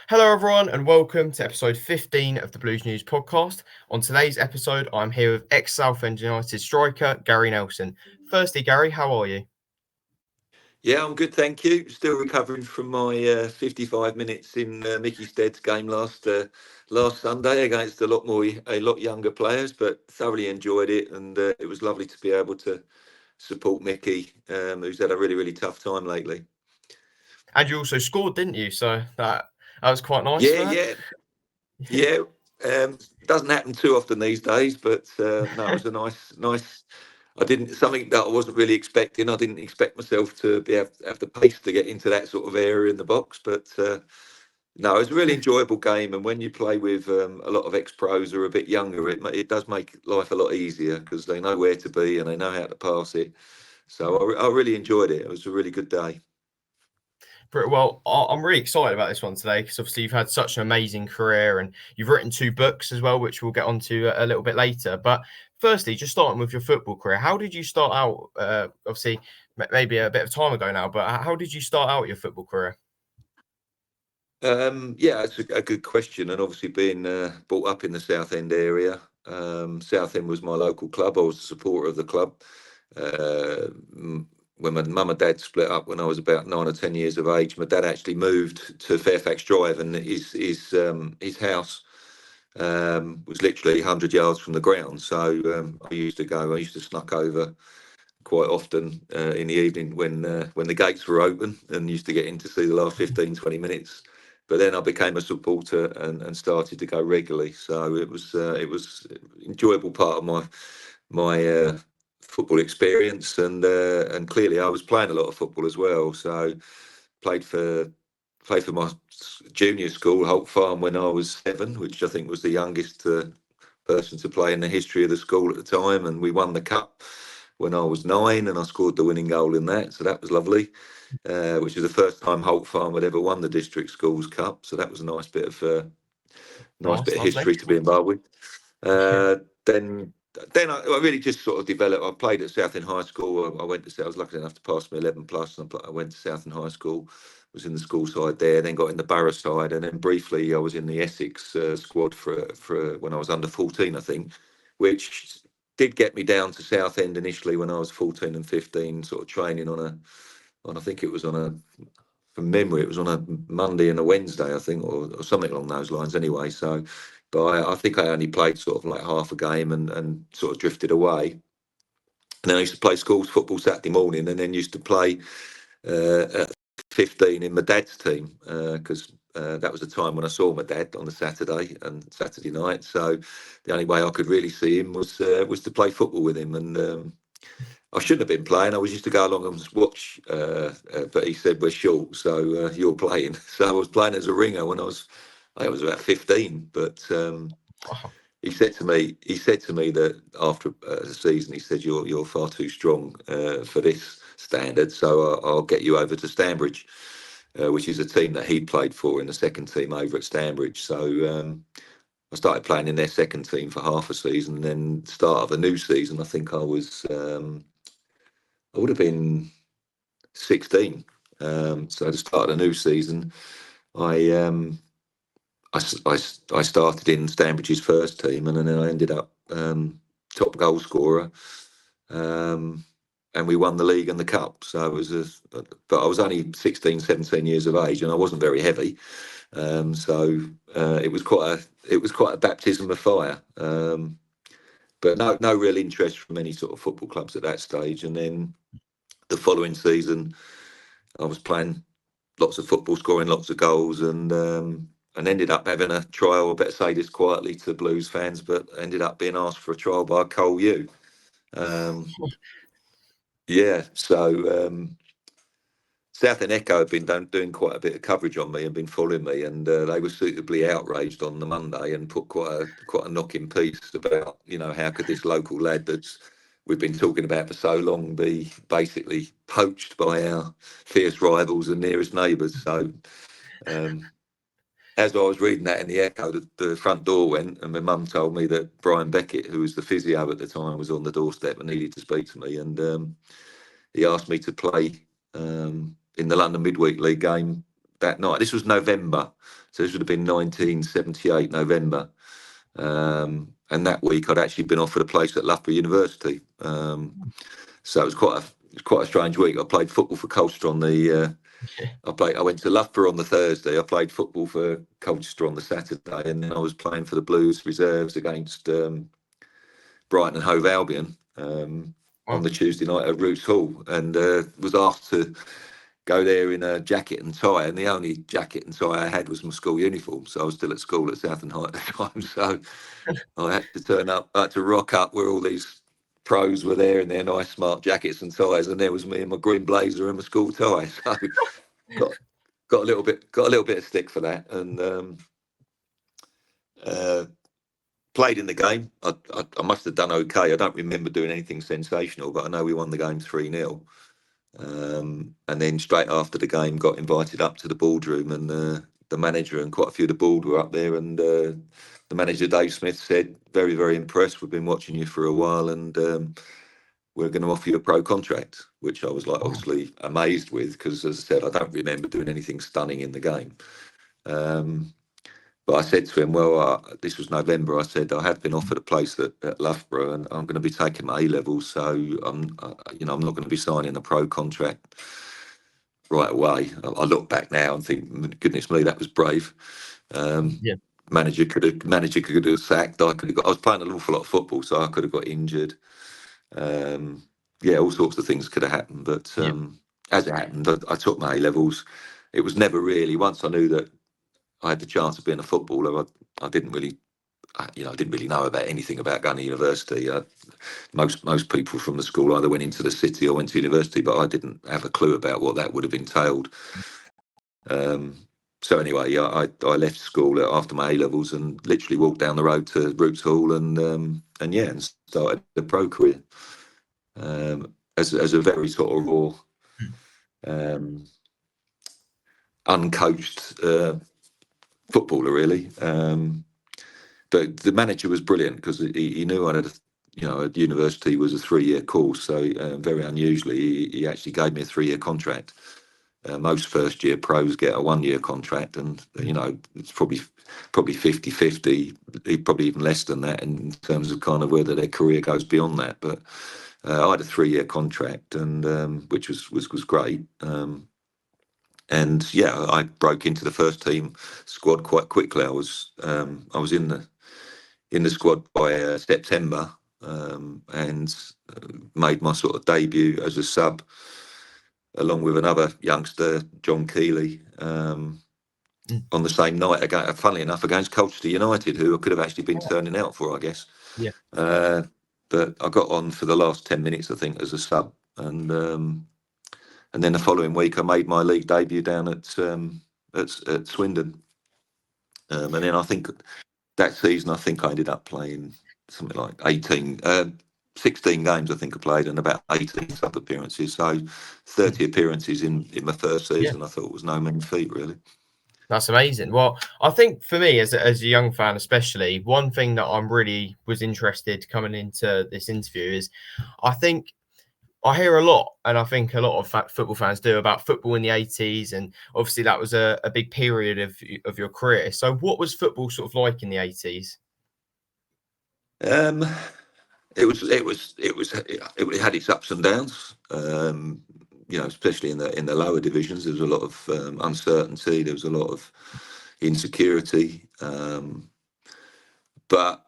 Hello, everyone, and welcome to episode 15 of the Blues News podcast. On today's episode, I'm here with ex-Southend United striker Garry Nelson. Firstly, Garry, how are you? Yeah, I'm good, thank you. Still recovering from my 55 minutes in Mickey Stead's game last Sunday against a lot younger players, but thoroughly enjoyed it, and it was lovely to be able to support Mickey, who's had a really tough time lately. And you also scored, didn't you? So that was quite nice Yeah, for that. yeah. Doesn't happen too often these days, but no, it was a nice. I didn't something that I wasn't really expecting. I didn't expect myself to have the pace to get into that sort of area in the box, but no, it was a really enjoyable game. And when you play with a lot of ex-pros who are a bit younger, it does make life a lot easier because they know where to be and they know how to pass it. So I really enjoyed it. It was a really good day. Well, I'm really excited about this one today because obviously you've had such an amazing career and you've written 2 books as well, which we'll get onto a little bit later. But firstly, just starting with your football career, how did you start out? Obviously, maybe a bit of time ago now, but how did you start out your football career? Yeah, it's a good question. And obviously being brought up in the Southend area, Southend was my local club. I was a supporter of the club. When my mum and dad split up when I was about 9 or 10 years of age, my dad actually moved to Fairfax Drive, and his house was literally 100 yards from the ground. So I used to snuck over quite often in the evening when the gates were open, and used to get in to see the last 15, 20 minutes. But then I became a supporter and started to go regularly. So it was enjoyable part of my football experience, and clearly I was playing a lot of football as well. So played for my junior school, Holt Farm, when I was 7, which I think was the youngest person to play in the history of the school at the time, and we won the cup when I was 9, and I scored the winning goal in that, so that was lovely. Which is the first time Holt Farm had ever won the district schools cup, so that was a nice bit of Nice, lovely. history to be involved with. Yeah. Uh, then I really just sort of developed. I played at Southend High School. I was lucky enough to pass my 11 plus, and I went to Southend High School. Was in the school side there, then got in the Borough side, and then briefly I was in the Essex squad for when I was under 14, I think, which did get me down to Southend initially when I was 14 and 15, sort of training I think it was from memory, it was on a Monday and a Wednesday, I think, or something along those lines anyway. So, but I think I only played sort of like half a game and sort of drifted away. And then I used to play schools football Saturday morning, and then used to play at 15 in my dad's team, because that was the time when I saw my dad on the Saturday and Saturday night. So the only way I could really see him was to play football with him. And I shouldn't have been playing. I was used to go along and watch, but he said we're short, so you're playing. So I was playing as a ringer when I was about 15. But Wow. he said to me that after the season, he said you're far too strong for this standard, so I'll get you over to Stanbridge, which is a team that he played for in the second team over at Stanbridge. So I started playing in their second team for half a season, and then start of a new season. I think I would have been 16. So to start a new season, I, um, I started in Stanbridge's first team, and then I ended up top goal scorer. And we won the league and the cup. So but I was only 16, 17 years of age, and I wasn't very heavy. So it was quite a baptism of fire. But no real interest from any sort of football clubs at that stage. And then the following season, I was playing lots of football, scoring lots of goals, and ended up having a trial. I better say this quietly to Blues fans, but ended up being asked for a trial by 𝗘𝟭𝟱. Yeah, so Southend Echo had been doing quite a bit of coverage on me and been following me, and they were suitably outraged on the Monday and put quite a knocking piece about, how could this local lad that's we've been talking about for so long be basically poached by our fierce rivals and nearest neighbours. So as I was reading that in the Echo, the front door went, and my mum told me that Brian Beckett, who was the physio at the time, was on the doorstep and needed to speak to me, and he asked me to play in the London Midweek League game that night. This was November, so this would have been 1978 November. And that week I'd actually been offered a place at Loughborough University. So it was quite a strange week. I played football for Colchester on the. I went to Loughborough on the Thursday. I played football for Colchester on the Saturday, and then I was playing for the Blues reserves against Brighton and Hove Albion on the Tuesday night at Roots Hall, and was asked to go there in a jacket and tie, and the only jacket and tie I had was my school uniform. So I was still at school at Southend High at the time, so I had to turn up, I had to rock up where all these pros were there in their nice smart jackets and ties, and there was me in my green blazer and my school tie. So got a little bit of stick for that, and played in the game. I must have done okay. I don't remember doing anything sensational, but I know we won the game 3-0. And then straight after the game, got invited up to the boardroom, and the manager and quite a few of the board were up there, and the manager, Dave Smith, said, very, very impressed. We've been watching you for a while, and we're going to offer you a pro contract, which I was obviously amazed with, because, as I said, I don't remember doing anything stunning in the game. But I said to him, well, this was November. I said, I have been offered a place at Loughborough, and I'm going to be taking my A-levels, so I'm not going to be signing a pro contract right away. I look back now and think, goodness me, that was brave. Manager could have sacked. I was playing an awful lot of football, so I could have got injured. All sorts of things could have happened. But as it happened, I took my A-levels. It was never really, once I knew that I had the chance of being a footballer, I didn't really know about anything about going to university. Most people from the school either went into the city or went to university, but I didn't have a clue about what that would have entailed. So anyway, I left school after my A-levels and literally walked down the road to Roots Hall and started the pro career as a very sort of raw, uncoached footballer, really. But the manager was brilliant, because he knew I had at university was a 3-year course, so very unusually he actually gave me a 3-year contract. Most first-year pros get a 1-year contract, and it's probably 50-50, probably even less than that in terms of kind of whether their career goes beyond that. But I had a 3-year contract, and which was great. I broke into the first team squad quite quickly. I was in the squad by September, and made my sort of debut as a sub, along with another youngster, John Keeley, on the same night, funnily enough, against Colchester United, who I could have actually been turning out for, I guess. But I got on for the last 10 minutes, I think, as a sub, and then the following week I made my league debut down at Swindon, and then I think that season I ended up playing something like 16 games, I think I played, and about 18 sub appearances. So 30 appearances in my first season, I thought was no mean feat, really. That's amazing. Well, I think for me as a young fan, especially, one thing that I'm really was interested coming into this interview is, I think I hear a lot, and I think a lot of football fans do, about football in the 80s, and obviously that was a big period of your career. So what was football sort of like in the 80s? It had its ups and downs. Especially in the lower divisions, there was a lot of uncertainty. There was a lot of insecurity, but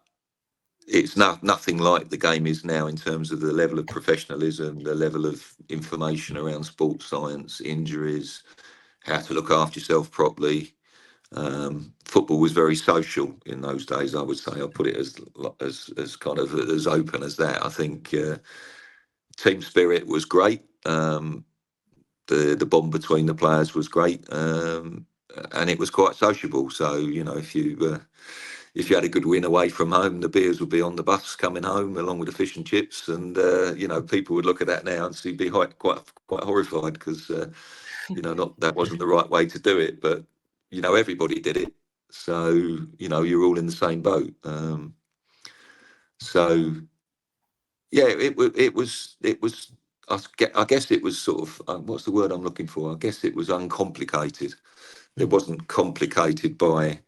it's nothing like the game is now in terms of the level of professionalism, the level of information around sports science, injuries, how to look after yourself properly. Football was very social in those days, I would say. I'll put it as kind of as open as that. I think team spirit was great. The bond between the players was great, and it was quite sociable. So if you had a good win away from home, the beers would be on the bus coming home along with the fish and chips, and people would look at that now and be quite horrified, because that wasn't the right way to do it, but everybody did it, so you're all in the same boat. It was I guess it was sort of, what's the word I'm looking for? I guess it was uncomplicated. It wasn't complicated by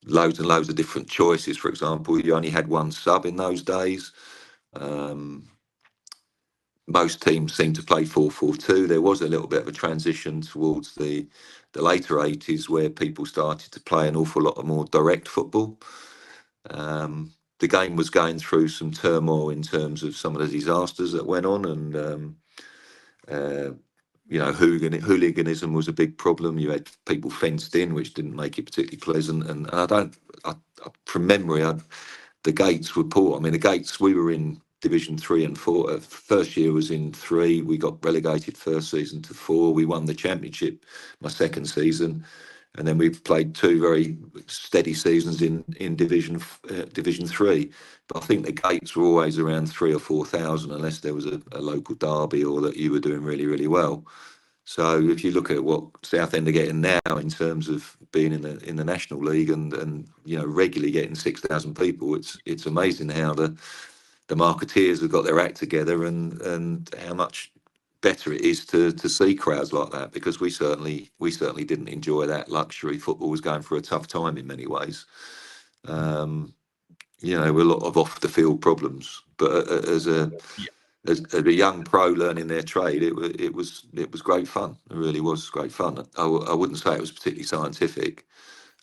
loads and loads of different choices. For example, you only had one sub in those days. Most teams seemed to play 4-4-2. There was a little bit of a transition towards the later 80s where people started to play an awful lot of more direct football. The game was going through some turmoil in terms of some of the disasters that went on, and hooliganism was a big problem. You had people fenced in, which didn't make it particularly pleasant. And from memory, the Gates were poor. I mean, the Gates, we were in Division 3 and 4. First year was in 3. We got relegated first season to 4. We won the championship my second season. And then we played 2 very steady seasons in Division 3. But I think the Gates were always around 3,000 or 4,000, unless there was a local derby or that you were doing really, really well. So if you look at what Southend are getting now in terms of being in the National League and regularly getting 6,000 people, it's amazing how the marketeers have got their act together and how much better it is to see crowds like that, because we certainly didn't enjoy that luxury. Football was going through a tough time in many ways. With a lot of off the field problems, but as a young pro learning their trade, it was great fun. It really was great fun. I wouldn't say it was particularly scientific,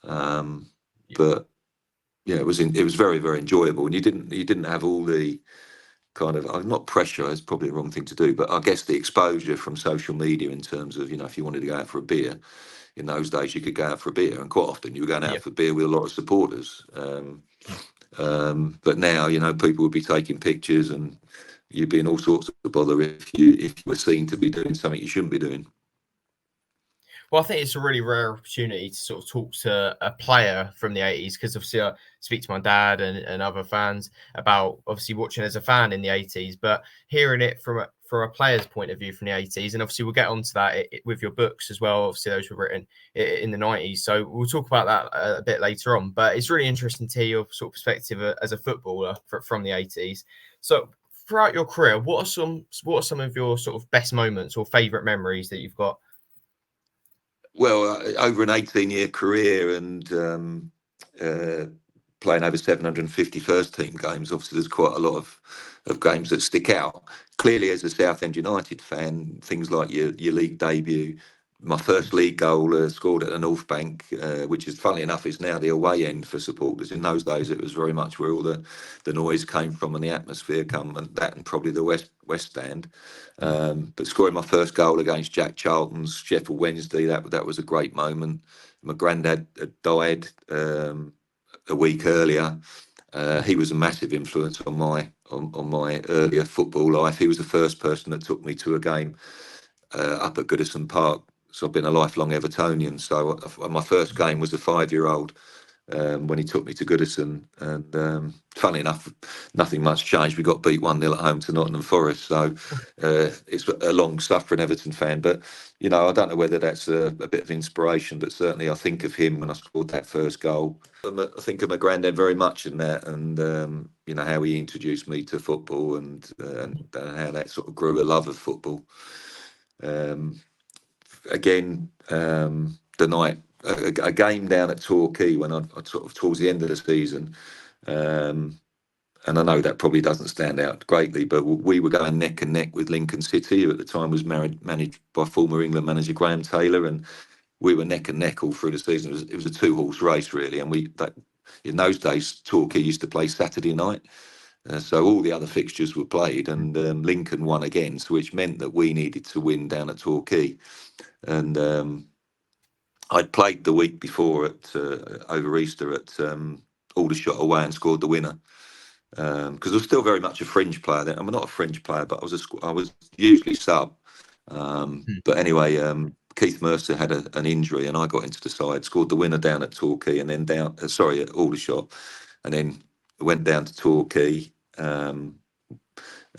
but it was very, very enjoyable, and you didn't have all the kind of, not pressure is probably the wrong thing to do, but I guess the exposure from social media in terms of, if you wanted to go out for a beer, in those days you could go out for a beer, and quite often you were going out for a beer with a lot of supporters. But now, people would be taking pictures and you'd be in all sorts of bother if you were seen to be doing something you shouldn't be doing. Well, I think it's a really rare opportunity to sort of talk to a player from the 80s, because obviously I speak to my dad and other fans about obviously watching as a fan in the 80s, but hearing it from a player's point of view from the 80s, and obviously we'll get onto that with your books as well. Obviously those were written in the 90s, so we'll talk about that a bit later on. But it's really interesting to hear your sort of perspective as a footballer from the 80s. So throughout your career, what are some of your sort of best moments or favourite memories that you've got? Well, over an 18-year career and playing over 750 first team games, obviously there's quite a lot of games that stick out. Clearly, as a Southend United fan, things like your league debut, my first league goal scored at the North Bank, which is, funnily enough, is now the away end for supporters. In those days, it was very much where all the noise came from and the atmosphere come, and that and probably the West Stand. But scoring my first goal against Jack Charlton's Sheffield Wednesday, that was a great moment. My granddad had died a week earlier. He was a massive influence on my earlier football life. He was the first person that took me to a game up at Goodison Park. So I've been a lifelong Evertonian. So my first game was a 5-year-old when he took me to Goodison. And funnily enough, nothing much changed. We got beat 1-0 at home to Nottingham Forest. So it's a long-suffering Everton fan. But, I don't know whether that's a bit of inspiration, but certainly I think of him when I scored that first goal. I think of my granddad very much in that, and, how he introduced me to football and how that sort of grew a love of football. The night, a game down at Torquay when I sort of towards the end of the season, and I know that probably doesn't stand out greatly, but we were going neck and neck with Lincoln City, who at the time was managed by former England manager Graham Taylor, and we were neck and neck all through the season. It was a 2-horse race really, and in those days Torquay used to play Saturday night. So all the other fixtures were played, and Lincoln won again, so which meant that we needed to win down at Torquay. And I'd played the week before over Easter at Aldershot away and scored the winner. Because I was still very much a fringe player then. I'm not a fringe player, but I was usually sub. But anyway, Keith Mercer had an injury, and I got into the side, scored the winner down at Torquay, and then at Aldershot, and then went down to Torquay. And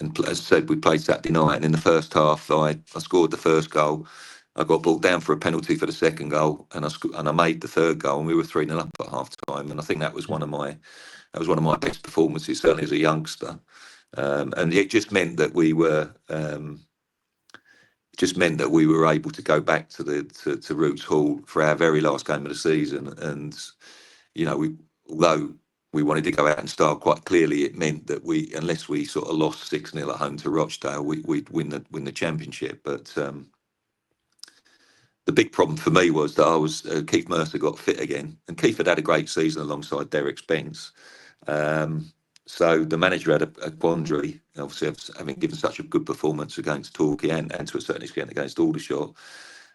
as I said, we played Saturday night, and in the first half, I scored the first goal. I got brought down for a penalty for the second goal, and I made the third goal, and we were 3-0 up at half time. And I think that was one of my best performances, certainly as a youngster. And it just meant that we were just meant that we were able to go back to Roots Hall for our very last game of the season. And, you know, although we wanted to go out and start quite clearly, it meant that unless we sort of lost 6-0 at home to Rochdale, we'd win the championship. But the big problem for me was that Keith Mercer got fit again, and Keith had a great season alongside Derek Spence. So the manager had a quandary, obviously having given such a good performance against Torquay and to a certain extent against Aldershot.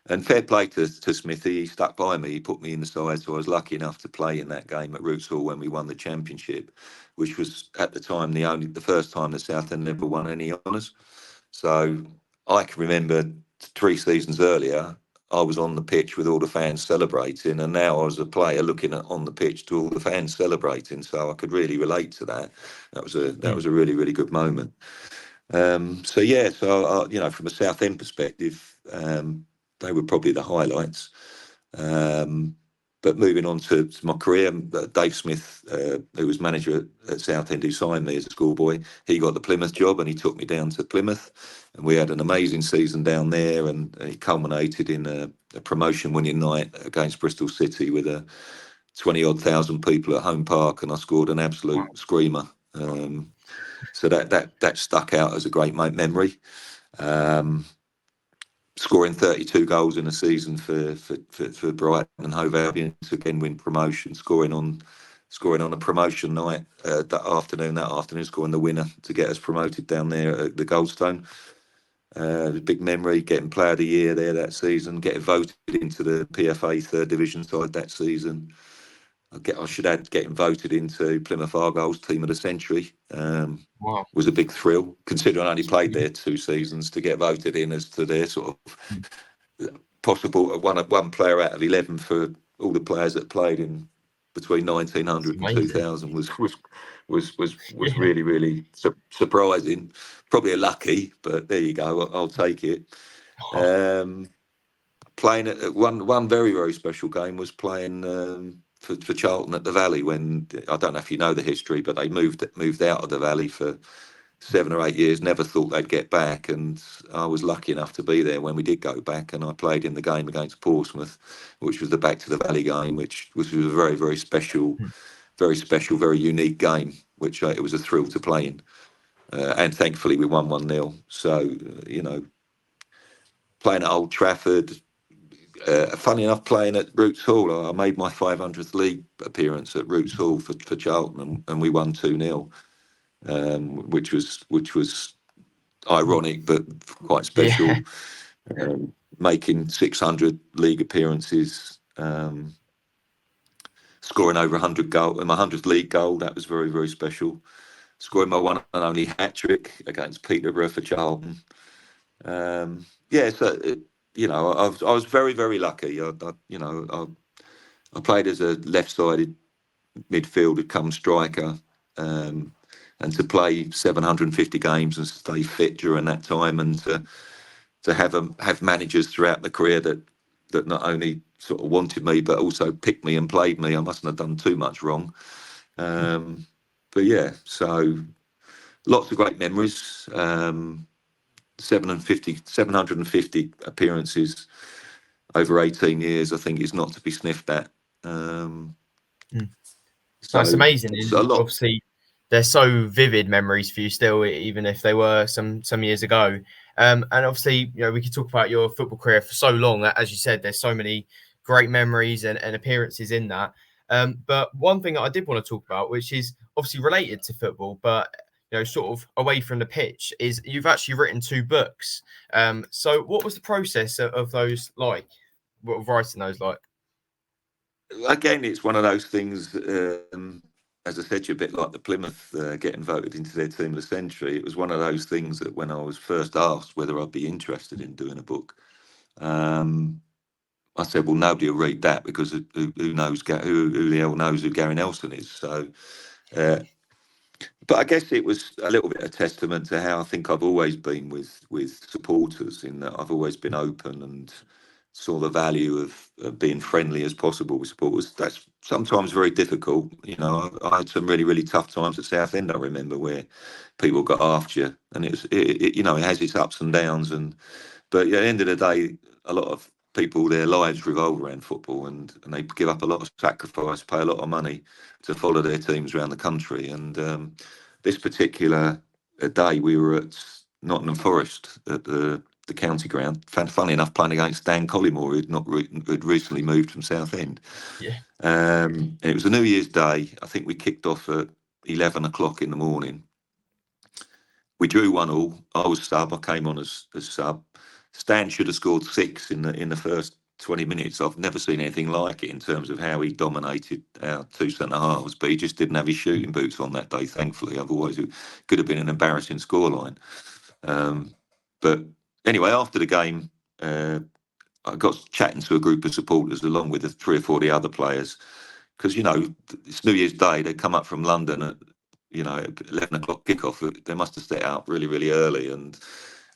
And fair play to Smithy, he stuck by me, he put me in the side, so I was lucky enough to play in that game at Roots Hall when we won the championship, which was at the time the first time that Southend never won any honours. So I can remember 3 seasons earlier, I was on the pitch with all the fans celebrating, and now I was a player looking on the pitch to all the fans celebrating. So I could really relate to that. That was a really, really good moment. So you know, from a Southend perspective, they were probably the highlights. But moving on to my career, Dave Smith, who was manager at Southend, who signed me as a schoolboy, he got the Plymouth job and he took me down to Plymouth. And we had an amazing season down there, and it culminated in a promotion-winning night against Bristol City with 20-odd thousand people at Home Park, and I scored an absolute screamer. So that stuck out as a great memory. Scoring 32 goals in a season for Brighton and Hove Albion to again win promotion, scoring on a promotion night that afternoon, scoring the winner to get us promoted down there at the Goldstone. Big memory, getting Player of the Year there that season, getting voted into the PFA 3rd Division side that season. I should add, getting voted into Plymouth Argyle's Team of the Century was a big thrill, considering I only played there 2 seasons, to get voted in as to their sort of possible one player out of 11 for all the players that played in between 1900 and 2000 was really, really surprising. Probably a lucky, but there you go. I'll take it. Playing at one very, very special game was playing for Charlton at the Valley, when, I don't know if you know the history, but they moved out of the Valley for 7 or 8 years, never thought they'd get back, and I was lucky enough to be there when we did go back, and I played in the game against Portsmouth, which was the Back to the Valley game, which was a very, very special, very unique game, which it was a thrill to play in. And thankfully we won 1-0. So, you know, playing at Old Trafford, funny enough, playing at Roots Hall, I made my 500th league appearance at Roots Hall for Charlton, and we won 2-0, which was ironic but quite special. Making 600 league appearances, scoring over 100 goals, and my 100th league goal, that was very, very special. Scoring my one and only hat-trick against 𝗘𝗭𝗟 for Charlton. You know, I was very, very lucky. I played as a left-sided midfielder come striker, and to play 750 games and stay fit during that time, and to have managers throughout the career that not only sort of wanted me but also picked me and played me. I mustn't have done too much wrong. But yeah, so lots of great memories. 750 appearances over 18 years, I think, is not to be sniffed at. So it's amazing. Obviously, they're so vivid memories for you still, even if they were some years ago. And obviously, you know, we could talk about your football career for so long. As you said, there's so many great memories and appearances in that. But one thing that I did want to talk about, which is obviously related to football, but you know, sort of away from the pitch, is you've actually written 2 books. So what was the process of those like? What of writing those like? Again, it's one of those things, as I said to you, a bit like the Plymouth getting voted into their Team of the Century. It was one of those things that when I was first asked whether I'd be interested in doing a book, I said, well, nobody will read that, because who the hell knows who Garry Nelson is? So, but I guess it was a little bit of testament to how I think I've always been with supporters, in that I've always been open and saw the value of being friendly as possible with supporters. That's sometimes very difficult. You know, I had some really, really tough times at Southend, I remember, where people got after you, and it you know, it has its ups and downs, and But yeah, at the end of the day, a lot of people, their lives revolve around football, and they give up a lot of sacrifice, pay a lot of money to follow their teams around the country. And this particular day, we were at Nottingham Forest at the county ground. Funny enough, playing against Dan Collymore, who'd recently moved from Southend. Yeah. And it was a New Year's Day. I think we kicked off at 11 o'clock in the morning. We drew 1-1. I was sub. I came on as sub. Stan should have scored 6 in the first 20 minutes. I've never seen anything like it in terms of how he dominated our 2 centre halves, but he just didn't have his shooting boots on that day, thankfully. Otherwise, it could have been an embarrassing scoreline. But anyway, after the game, I got chatting to a group of supporters along with 3 or 4 of the other players, because, you know, it's New Year's Day. They come up from London at, 11 o'clock kickoff. They must have set out really, really early, and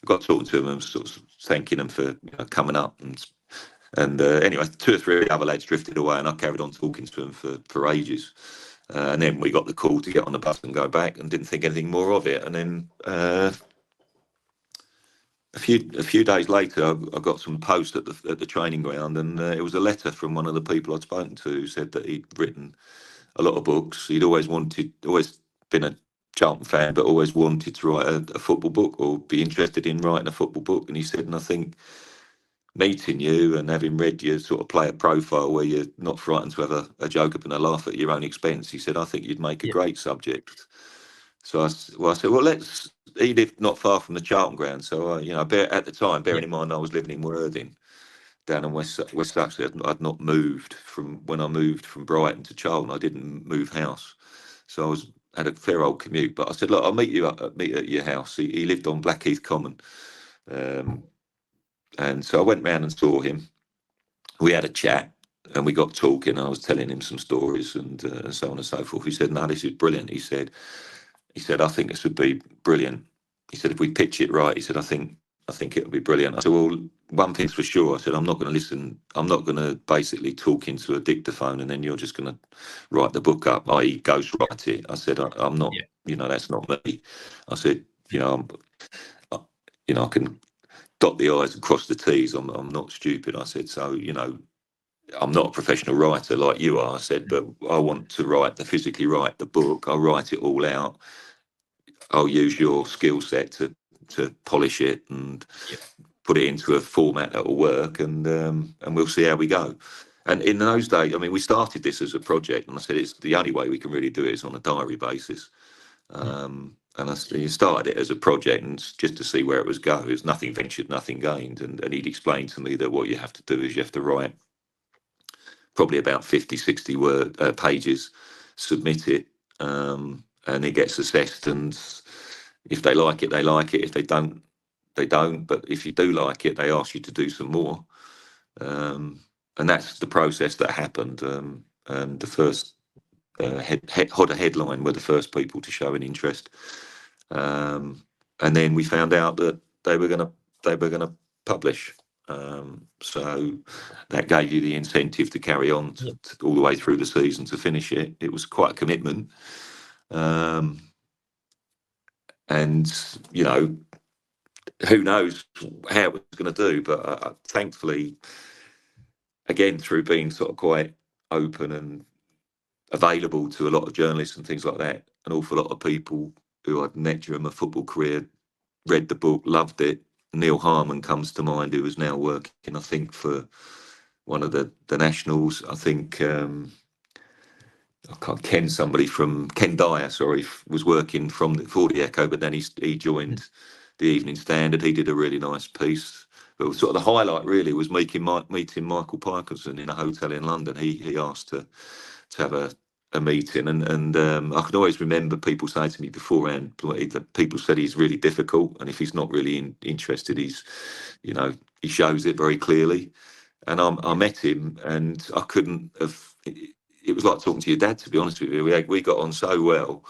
I got talking to them and sort of thanking them for coming up. And anyway, 2 or 3 of the other lads drifted away, and I carried on talking to them for ages. And then we got the call to get on the bus and go back, and didn't think anything more of it. And then a few days later, I got some post at the training ground, and it was a letter from one of the people I'd spoken to, who said that he'd written a lot of books. He'd always been a Charlton fan, but always wanted to write a football book, or be interested in writing a football book. And he said, and I think meeting you and having read your sort of player profile, where you're not frightened to have a joke up and a laugh at your own expense, he said, I think you'd make a great subject. So I said, well, he lived not far from the Charlton ground. So, at the time, bearing in mind I was living in Worthing, down in West Sussex, I'd not moved when I moved from Brighton to Charlton. I didn't move house. So I had a fair old commute. But I said, look, I'll meet at your house. He lived on Blackheath Common. And so I went round and saw him. We had a chat, and we got talking. I was telling him some stories and so on and so forth. He said, no, this is brilliant. He said, I think this would be brilliant. He said, if we pitch it right, he said, I think it would be brilliant. I said, well, one thing's for sure. I said, I'm not going to listen. I'm not going to basically talk into a dictaphone and then you're just going to write the book up, i.e. ghostwrite it. I said, I'm not, that's not me. I said, I can dot the I's and cross the T's. I'm not stupid. I said, so, I'm not a professional writer like you are. I said, but I want to physically write the book. I'll write it all out. I'll use your skill set to polish it and put it into a format that will work, and we'll see how we go. And in those days, I mean, we started this as a project, and I said it's the only way we can really do it is on a diary basis. And I started it as a project, and just to see where it was going. It was nothing ventured, nothing gained. And he'd explained to me that what you have to do is you have to write probably about 50, 60 pages, submit it, and it gets assessed, and if they like it, they like it. If they don't, they don't. But if you do like it, they ask you to do some more. And that's the process that happened. And the first headline were the first people to show an interest. And then we found out that they were going to publish. So that gave you the incentive to carry on all the way through the season to finish it. It was quite a commitment. And, who knows how it was going to do. But thankfully, again, through being sort of quite open and available to a lot of journalists and things like that, an awful lot of people who I'd met during my football career read the book, loved it. Neil Harmon comes to mind, who is now working, I think, for one of the Nationals. I think Ken Dyer, was working for the Echo, but then he joined the Evening Standard. He did a really nice piece. But sort of the highlight really was meeting Michael Parkinson in a hotel in London. He asked to have a meeting, and I can always remember people saying to me beforehand that people said he's really difficult, and if he's not really interested, he's, he shows it very clearly. And I met him, and I couldn't have. It was like talking to your dad, to be honest with you. We got on so well.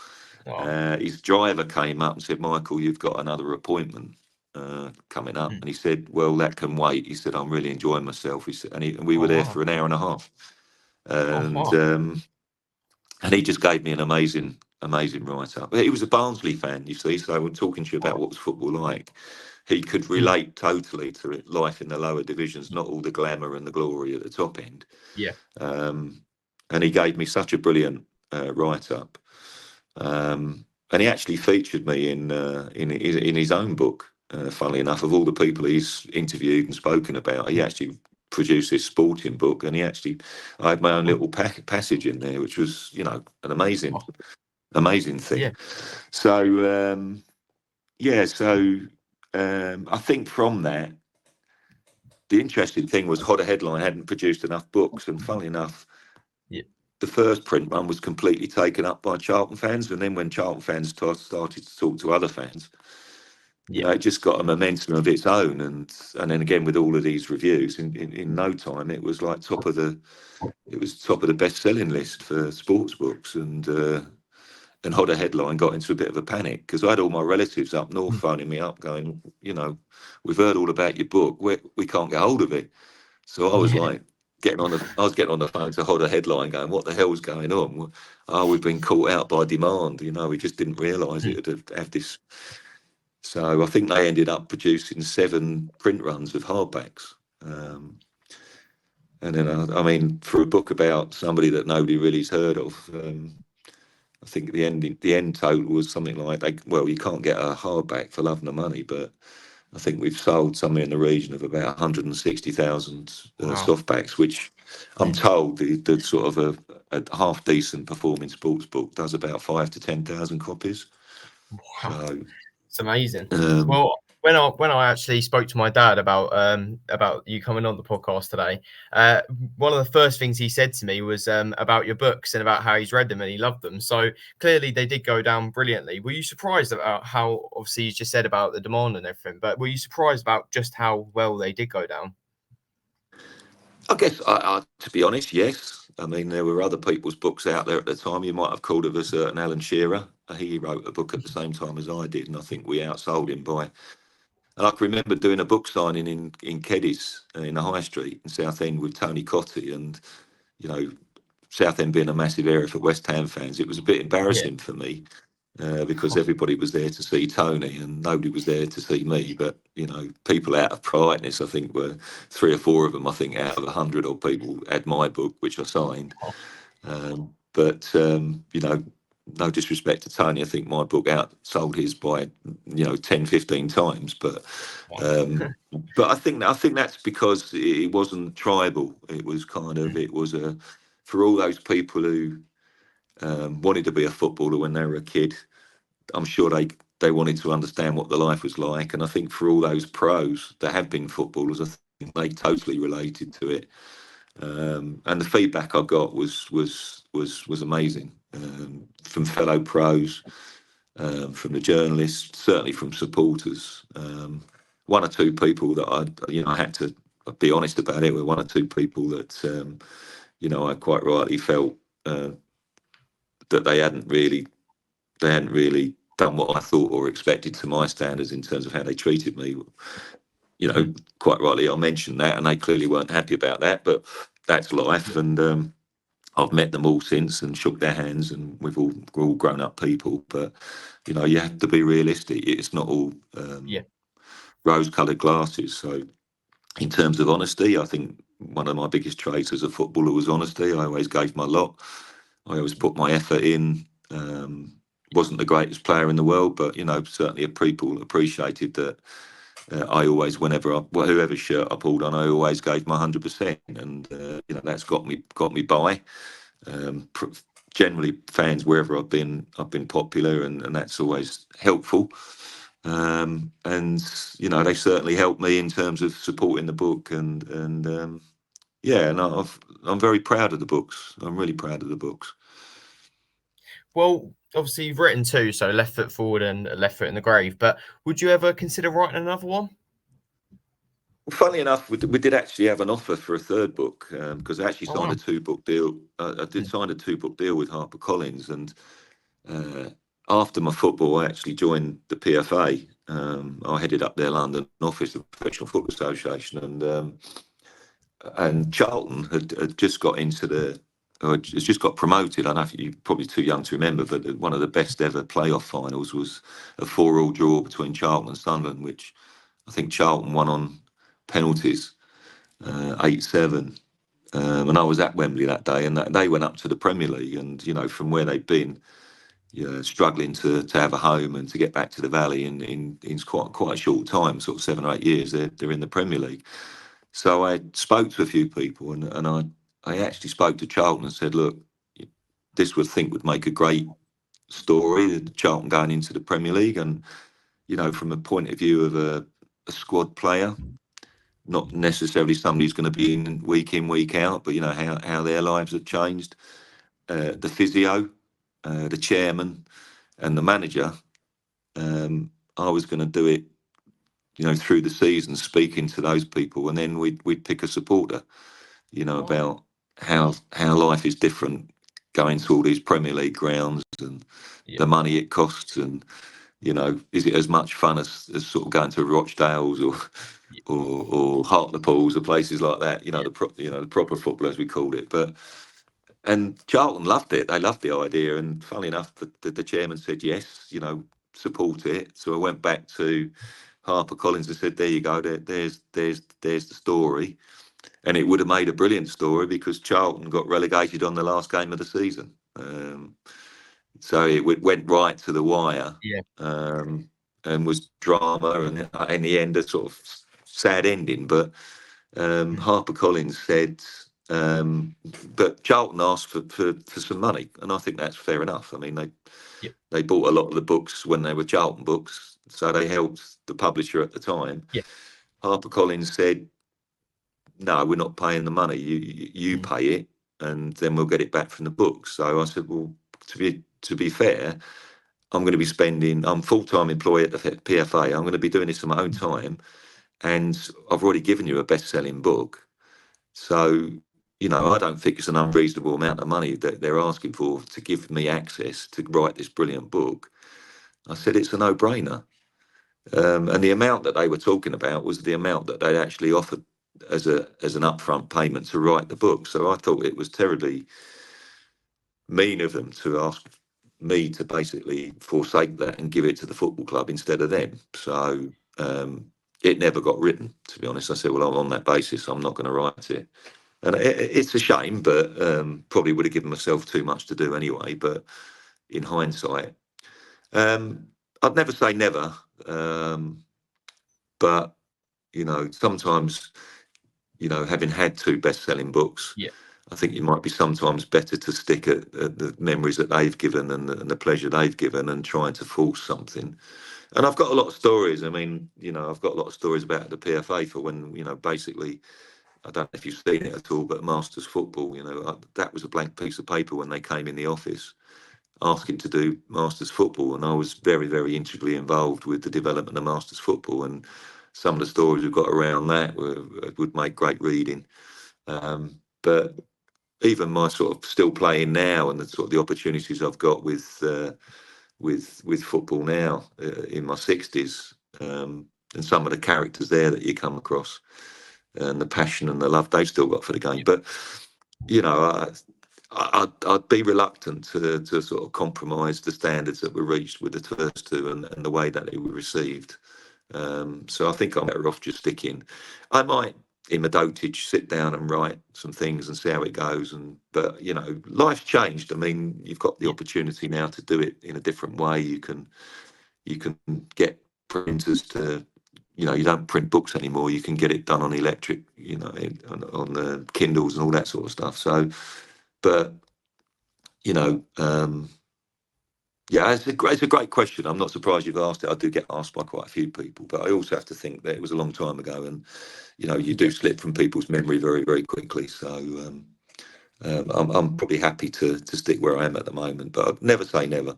Wow. His driver came up and said, "Michael, you've got another appointment coming up." And he said, "Well, that can wait." He said, "I'm really enjoying myself." He said, and we were there for an hour and a half. And and he just gave me an amazing write-up. He was a Barnsley fan, you see, so we're talking to you about what was football like. he could relate totally to life in the lower divisions, not all the glamour and the glory at the top end. Yeah. And he gave me such a brilliant write-up. And he actually featured me in his own book. Funnily enough, of all the people he's interviewed and spoken about, he actually produced this sporting book, and I had my own little passage in there, which was, you know, an amazing thing. Yeah. So I think from that, the interesting thing was Hodder Headline hadn't produced enough books, and funnily enough, the first print run was completely taken up by Charlton fans, and then when Charlton fans started to talk to other fans, you know, it just got a momentum of its own, and then again with all of these reviews, in no time it was like top of the best-selling list for sports books, and Hodder Headline got into a bit of a panic because I had all my relatives up north phoning me up going, you know, we've heard all about your book, we can't get hold of it. So I was like getting on the phone to Hodder Headline going, what the hell's going on? Oh, we've been caught out by demand, you know, we just didn't realise it would have this. So I think they ended up producing 7 print runs of hardbacks. And then, I mean, for a book about somebody that nobody really's heard of, I think the end total was something like, you can't get a hardback for love nor money, but I think we've sold somewhere in the region of about 160,000 softbacks, which I'm told the sort of a half decent performing sports book does about 5,000 to 10,000 copies. Wow. So it's amazing. Well, when I actually spoke to my dad about you coming on the podcast today, one of the first things he said to me was about your books and about how he's read them and he loved them. So clearly they did go down brilliantly. Were you surprised about how, obviously you just said about the demand and everything, but were you surprised about just how well they did go down? I guess, to be honest, yes. I mean, there were other people's books out there at the time. You might have called of a certain Alan Shearer. He wrote a book at the same time as I did, and I think we outsold him by. And I can remember doing a book signing in 𝗘𝗟𝗦𝗢 in the High Street in Southend with Tony Cottee, and you know, Southend being a massive area for West Ham fans, it was a bit embarrassing for me because everybody was there to see Tony and nobody was there to see me. But you know, people out of politeness, I think, were 3 or 4 of them. I think out of 100 odd people had my book, which I signed. But you know, no disrespect to Tony, I think my book outsold his by, you know, 10, 15 times. But I think that's because it wasn't tribal. It was for all those people who wanted to be a footballer when they were a kid. I'm sure they wanted to understand what the life was like, and I think for all those pros that have been footballers, I think they totally related to it. And the feedback I got was amazing from fellow pros, from the journalists, certainly from supporters. 1 or 2 people that I had to be honest about it. Were 1 or 2 people that I quite rightly felt that they hadn't really done what I thought or expected to my standards in terms of how they treated me. You know, quite rightly I mentioned that, and they clearly weren't happy about that, but that's life. And I've met them all since and shook their hands, and we're all grown up people. But you know, you have to be realistic. It's not all rose-coloured glasses. So in terms of honesty, I think one of my biggest traits as a footballer was honesty. I always gave my lot. I always put my effort in. Wasn't the greatest player in the world, but you know, certainly people appreciated that. I always, whoever's shirt I pulled on, I always gave my 100%, and you know, that's got me by. Generally, fans wherever I've been popular, and that's always helpful. And you know, they certainly helped me in terms of supporting the book, and I'm very proud of the books. I'm really proud of the books. Well, obviously you've written 2, so Left Foot Forward and Left Foot in the Grave, but would you ever consider writing another one? Funnily enough, we did actually have an offer for a 3rd book, because I actually signed a 2-book deal. I did sign a 2-book deal with HarperCollins, and after my football, I actually joined the PFA. I headed up their London office, the Professional Football Association, and Charlton had just got has just got promoted. I know you're probably too young to remember, but one of the best ever playoff finals was a 4-4 draw between Charlton and Sunderland, which I think Charlton won on penalties, 8-7. And I was at Wembley that day, and they went up to the Premier League. And, you know, from where they've been, struggling to have a home and to get back to the Valley in quite a short time, sort of 7 or 8 years, they're in the Premier League. So I spoke to a few people, and I actually spoke to Charlton and said, look, this would make a great story, Charlton going into the Premier League. And, you know, from a point of view of a squad player, not necessarily somebody who's going to be in, week out, but, you know, how their lives have changed. The physio, the chairman and the manager, I was going to do it, you know, through the season, speaking to those people, and then we'd pick a supporter, you know, about how life is different going to all these Premier League grounds and the money it costs, and, you know, is it as much fun as sort of going to Rochdale's or Hartlepool's or places like that, you know, the proper football, as we called it. And Charlton loved it. They loved the idea. And funnily enough, the chairman said, yes, you know, support it. So I went back to HarperCollins and said, there you go, there's the story. And it would have made a brilliant story because Charlton got relegated on the last game of the season. So it went right to the wire, and was drama, and in the end, a sort of sad ending. But HarperCollins said, but Charlton asked for some money, and I think that's fair enough. I mean, they bought a lot of the books when they were Charlton books, so they helped the publisher at the time. HarperCollins said, no, we're not paying the money. You pay it, and then we'll get it back from the books. So I said, well, to be fair, I'm going to be spending. I'm full-time employee at the PFA. I'm going to be doing this on my own time, and I've already given you a best-selling book. So, you know, I don't think it's an unreasonable amount of money that they're asking for to give me access to write this brilliant book. I said it's a no-brainer. And the amount that they were talking about was the amount that they'd actually offered as an upfront payment to write the book. So I thought it was terribly mean of them to ask me to basically forsake that and give it to the football club instead of them. So it never got written, to be honest. I said, well, on that basis, I'm not going to write it. And it's a shame, but probably would have given myself too much to do anyway. But in hindsight, I'd never say never. But, you know, sometimes, you know, having had 2 best-selling books, I think it might be sometimes better to stick at the memories that they've given and the pleasure they've given, and trying to force something. And I've got a lot of stories. I mean, you know, I've got a lot of stories about the PFA for when, you know, basically, I don't know if you've seen it at all, but Masters Football, you know, that was a blank piece of paper when they came in the office asking to do Masters Football. And I was very, very integrally involved with the development of Masters Football. And some of the stories we've got around that would make great reading. But even my sort of still playing now, and the sort of the opportunities I've got with football now in my 60s, and some of the characters there that you come across, and the passion and the love they've still got for the game. But, you know, I'd be reluctant to sort of compromise the standards that were reached with the first 2 and the way that they were received. So I think I'm better off just sticking. I might, in my dotage, sit down and write some things and see how it goes. But, you know, life's changed. I mean, you've got the opportunity now to do it in a different way. You can get printers to, you know, you don't print books anymore. You can get it done on electric, you know, on the Kindles and all that sort of stuff. So, but, you know, yeah, it's a great question. I'm not surprised you've asked it. I do get asked by quite a few people, but I also have to think that it was a long time ago, and, you know, you do slip from people's memory very, very quickly. So I'm probably happy to stick where I am at the moment, but I'd never say never.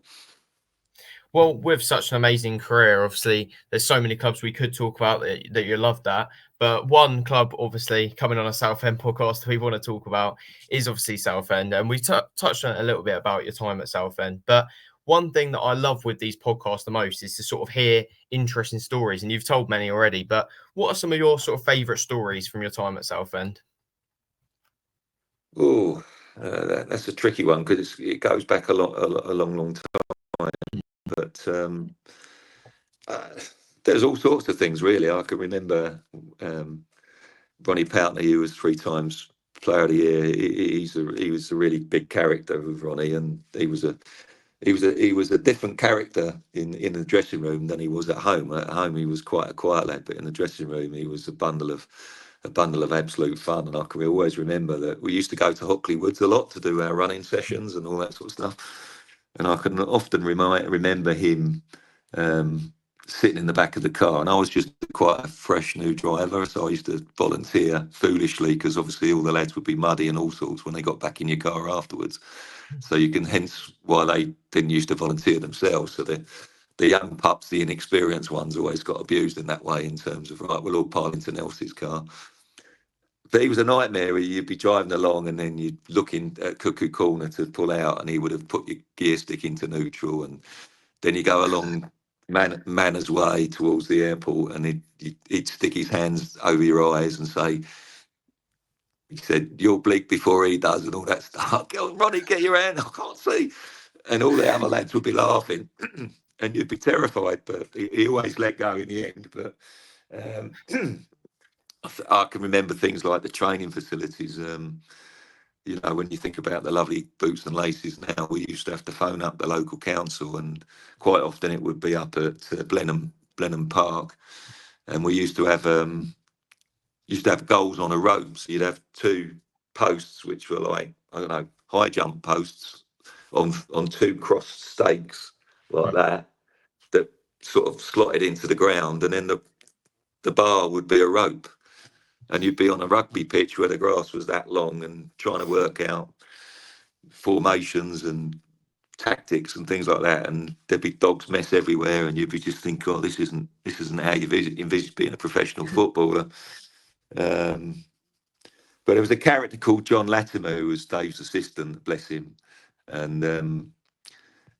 Well, with such an amazing career, obviously, there's so many clubs we could talk about that you loved that. But one club, obviously, coming on a Southend podcast we want to talk about is obviously Southend. And we touched on it a little bit about your time at Southend. But one thing that I love with these podcasts the most is to sort of hear interesting stories. And you've told many already. But what are some of your sort of favourite stories from your time at Southend? Oh, that's a tricky one because it goes back a long time. But there's all sorts of things, really. I can remember Ronnie Poutney, who was 3 times Player of the Year. He was a really big character with Ronnie, and he was a different character in the dressing room than he was at home. At home, he was quite a quiet lad, but in the dressing room, he was a bundle of absolute fun. And I can always remember that we used to go to Hockley Woods a lot to do our running sessions and all that sort of stuff. And I can often remember him sitting in the back of the car, and I was just quite a fresh new driver, so I used to volunteer foolishly, because obviously all the lads would be muddy and all sorts when they got back in your car afterwards. So you can hence why they didn't used to volunteer themselves. So the young pups, the inexperienced ones, always got abused in that way, in terms of, right, we'll all pile into Nelson's car. But he was a nightmare. You'd be driving along, and then you'd look in at Cuckoo Corner to pull out, and he would have put your gear stick into neutral, and then you go along Manners Way towards the airport, and he'd stick his hands over your eyes and say, he said, "You'll blink before he does," and all that stuff. "Ronnie, get your hand, I can't see." And all the other lads would be laughing, and you'd be terrified, but he always let go in the end. But I can remember things like the training facilities. You know, when you think about the lovely boots and laces now, we used to have to phone up the local council, and quite often it would be up at Blenheim Park, and we used to have goals on a rope. So you'd have 2 posts, which were like, I don't know, high jump posts on 2 crossed stakes like that sort of slotted into the ground, and then the bar would be a rope. And you'd be on a rugby pitch where the grass was that long, and trying to work out formations and tactics and things like that. And there'd be dog's mess everywhere, and you'd be just thinking, "Oh, this isn't how you envisage being a professional footballer." But there was a character called John Latimer, who was Dave's assistant, bless him. And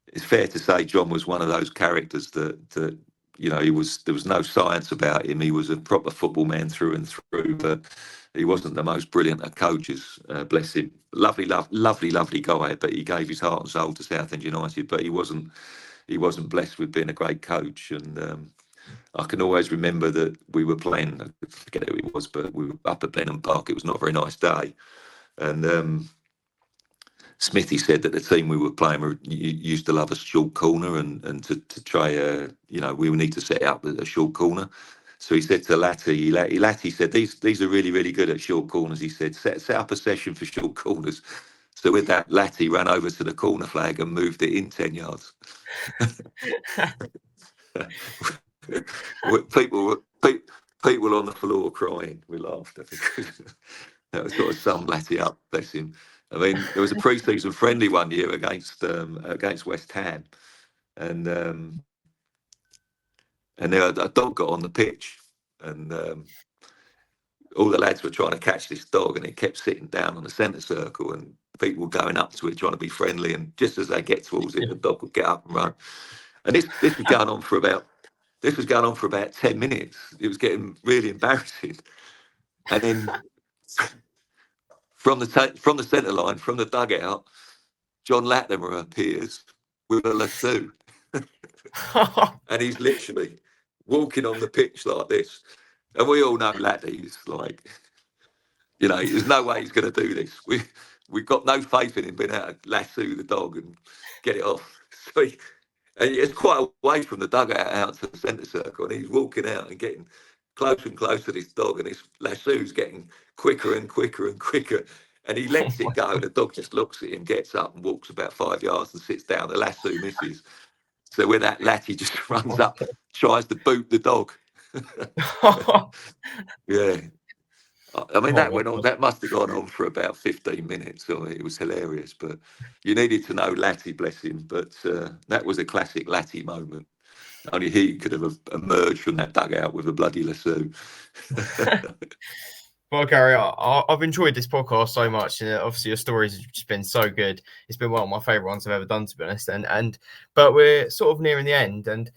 it's fair to say John was one of those characters that you know, there was no science about him. He was a proper football man through and through, but he wasn't the most brilliant of coaches, bless him. Lovely guy, but he gave his heart and soul to Southend United, but he wasn't blessed with being a great coach. And I can always remember that we were playing, I forget who it was, but we were up at Blenheim Park. It was not a very nice day, and Smithy said that the team we were playing used to love a short corner, and to try, you know, we would need to set up a short corner. So he said to Latty said, these are really, really good at short corners. He said, set up a session for short corners. So with that, Latty ran over to the corner flag and moved it in 10 yards. People on the floor crying with laughter. That was sort of summed Latty up, bless him. I mean, there was a pre-season friendly one year against West Ham, and then a dog got on the pitch, and all the lads were trying to catch this dog, and it kept sitting down on the centre circle, and people were going up to it trying to be friendly, and just as they get towards it, the dog would get up and run. And this was going on for about 10 minutes. It was getting really embarrassing, and then from the centre line, from the dugout, John Latimer appears with a lasso, and he's literally walking on the pitch like this. And we all know Latty's like, you know, there's no way he's going to do this. We've got no faith in him being able to lasso the dog and get it off. So and it's quite away from the dugout out to the centre circle, and he's walking out and getting closer and closer to this dog, and his lasso's getting quicker and quicker and quicker. And he lets it go, and the dog just looks at him, gets up and walks about 5 yards and sits down. The lasso misses. So with that, Latty just runs up, tries to boot the dog. Yeah. I mean, that went on. That must have gone on for about 15 minutes. So it was hilarious. But you needed to know Latty, bless him. But that was a classic Latty moment. Only he could have emerged from that dugout with a bloody lasso. Well, Garry, I've enjoyed this podcast so much, and obviously your stories have just been so good. It's been one of my favourite ones I've ever done, to be honest. But we're sort of nearing the end, and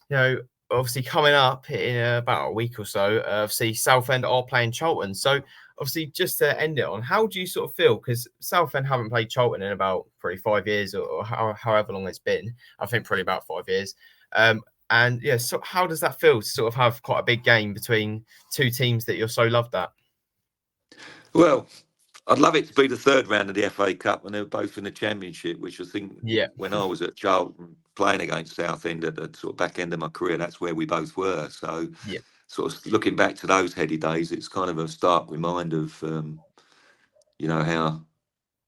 you know, obviously coming up in about a week or so, obviously Southend are playing Charlton. So obviously, just to end it on, how do you sort of feel? Because Southend haven't played Charlton in about probably 5 years, or however long it's been. I think probably about 5 years. And yeah, so how does that feel to sort of have quite a big game between two teams that you're so loved at? Well, I'd love it to be the third round of the FA Cup, and they're both in the Championship, which I think Yeah, when I was at Charlton playing against Southend at the sort of back end of my career, that's where we both were. So, yeah, sort of looking back to those heady days, it's kind of a stark reminder of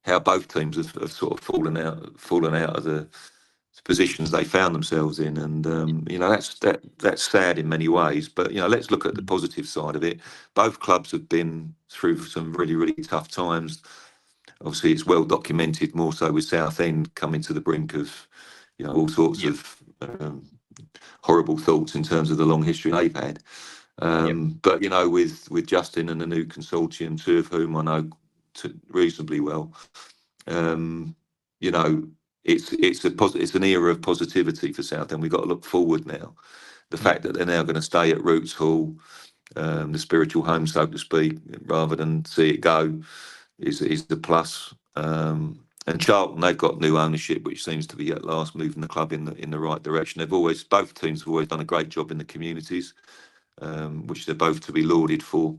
how both teams have sort of fallen out of the positions they found themselves in, and that's sad in many ways. But let's look at the positive side of it. Both clubs have been through some really, really tough times. Obviously, it's well documented, more so with Southend coming to the brink of all sorts yeah, of horrible thoughts in terms of the long history they've had. yeah, But with Justin and the new consortium, two of whom I know reasonably well, um, you know, it's an era of positivity for Southend. We've got to look forward now. The yeah, fact that they're now going to stay at Roots Hall, the spiritual home, so to speak, rather than see it go, is the plus. And Charlton, they've got new ownership, which seems to be at last moving the club in the right direction. Both teams have always done a great job in the communities, which they're both to be lauded for.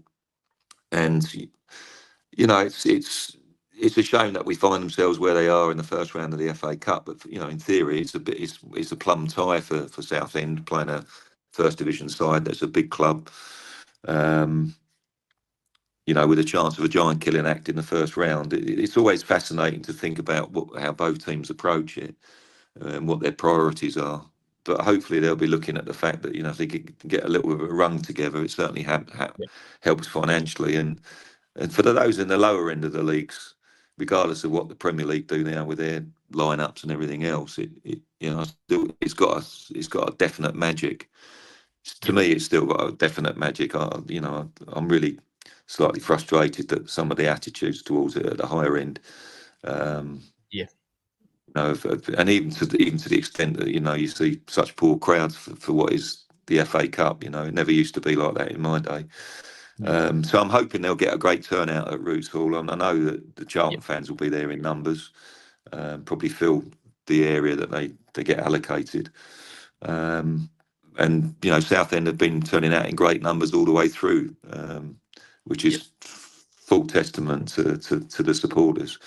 And it's a shame that we find themselves where they are in the first round of the FA Cup. But in theory, it's a plum tie for Southend playing a first division side that's a big club. With a chance of a giant killing act in the first round. It's always fascinating to think about how both teams approach it and what their priorities are. But hopefully they'll be looking at the fact that if they can get a little bit of a run together, it certainly yeah, helps financially. And for those in the lower end of the leagues, regardless of what the Premier League do now with their lineups and everything else, it's got a definite magic. To yeah, me, it's still got a definite magic. I'm really slightly frustrated that some of the attitudes towards it at the higher end, um, yeah, and even to the extent that you see such poor crowds for what is the FA Cup. It never used to be like that in my day. yeah, So I'm hoping they'll get a great turnout at Roots Hall, and I know that the yeah, Charlton fans will be there in numbers, probably fill the area that they get allocated. Um, and Southend have been turning out in great numbers all the way through, which yeah, is full testament to the supporters.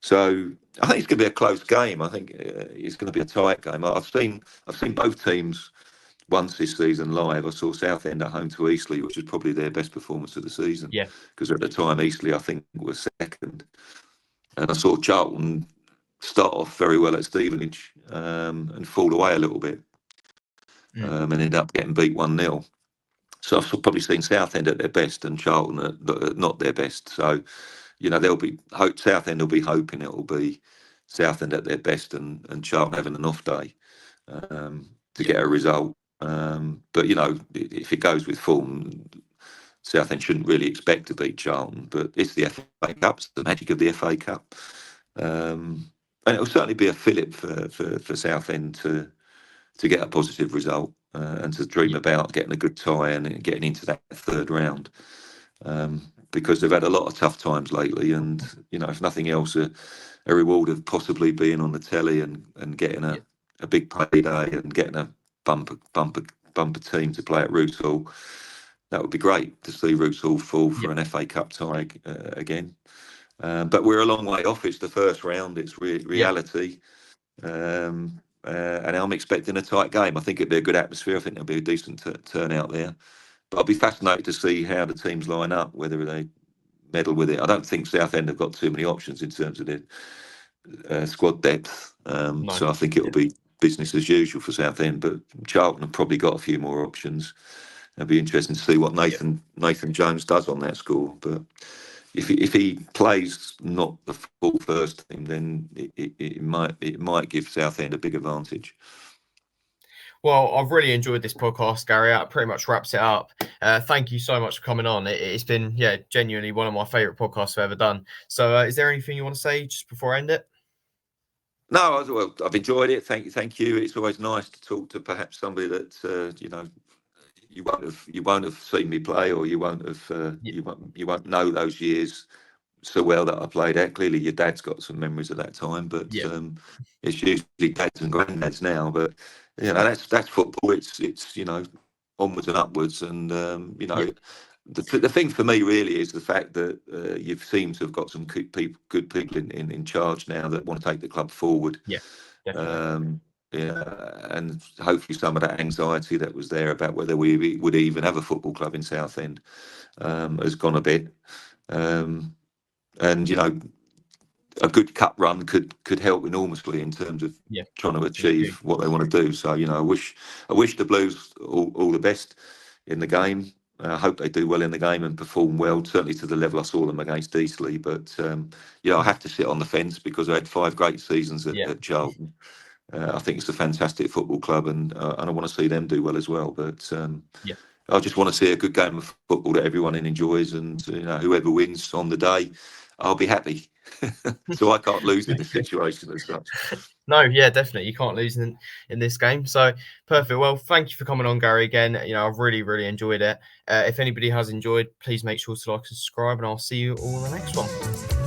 So I think it's going to be a close game. I think it's going to be a tight game. I've seen both teams once this season live. I saw Southend at home to Eastleigh, which was probably their best performance of the season, yeah, because at the time Eastleigh I think was second, and I saw Charlton start off very well at Stevenage and fall away a little bit, and end up getting beat 1-0. So I've probably seen Southend at their best and Charlton at not their best. So Southend will be hoping it will be Southend at their best and Charlton having an off day to yeah, get a result. But if it goes with form, Southend shouldn't really expect to beat Charlton. But it's the FA Cup, it's the magic of the FA Cup, and it will certainly be a fillip for Southend to get a positive result and to dream yeah, about getting a good tie and getting into that third round. Because they've had a lot of tough times lately, and if nothing else, a reward of possibly being on the telly and getting yeah, a big payday and getting a bumper team to play at Roots Hall. That would be great to see Roots Hall fall yeah, for an FA Cup tie again. But we're a long way off. It's the first round. It's yeah, reality. And I'm expecting a tight game. I think it'd be a good atmosphere. I think there'll be a decent turnout there. But I'll be fascinated to see how the teams line up, whether they meddle with it. I don't think Southend have got too many options in terms of their squad depth. no, So I think it'll yeah, be business as usual for Southend. But Charlton have probably got a few more options. It'll be interesting to see what yeah. Nathan Jones does on that score. But if he plays not the full first team, then it might give Southend a big advantage. Well, I've really enjoyed this podcast, Gary. That pretty much wraps it up. Thank you so much for coming on. It's been, yeah, genuinely one of my favourite podcasts I've ever done. So, is there anything you want to say just before I end it? No, well, I've enjoyed it. Thank you. It's always nice to talk to perhaps somebody that you won't have seen me play, or you won't have Yeah, you won't know those years so well that I played out. Clearly, your dad's got some memories of that time, but yeah, it's usually dads and granddads now. But you know, that's football. It's you know, onwards and upwards, and you know. Yeah. The thing for me really is the fact that you seem to have got some good people in charge now that want to take the club forward. Yeah, definitely. Yeah, and hopefully some of that anxiety that was there about whether we would even have a football club in Southend has gone a bit. And you know, a good cup run could help enormously in terms of Yeah, trying to me too. achieve what they want to do. So you know, I wish the Blues all the best in the game. I hope they do well in the game and perform well, certainly to the level I saw them against Eastleigh. But you know, I have to sit on the fence because I had 5 great seasons at Charlton. I think it's a fantastic football club, and I want to see them do well as well. But Yeah. I just want to see a good game of football that everyone enjoys, and you know, whoever wins on the day, I'll be happy. So I can't lose in this situation as such. No, yeah, definitely. You can't lose in this game. So perfect. Well, thank you for coming on, Garry, again. You know, I've really enjoyed it. If anybody has enjoyed, please make sure to like and subscribe, and I'll see you all in the next one.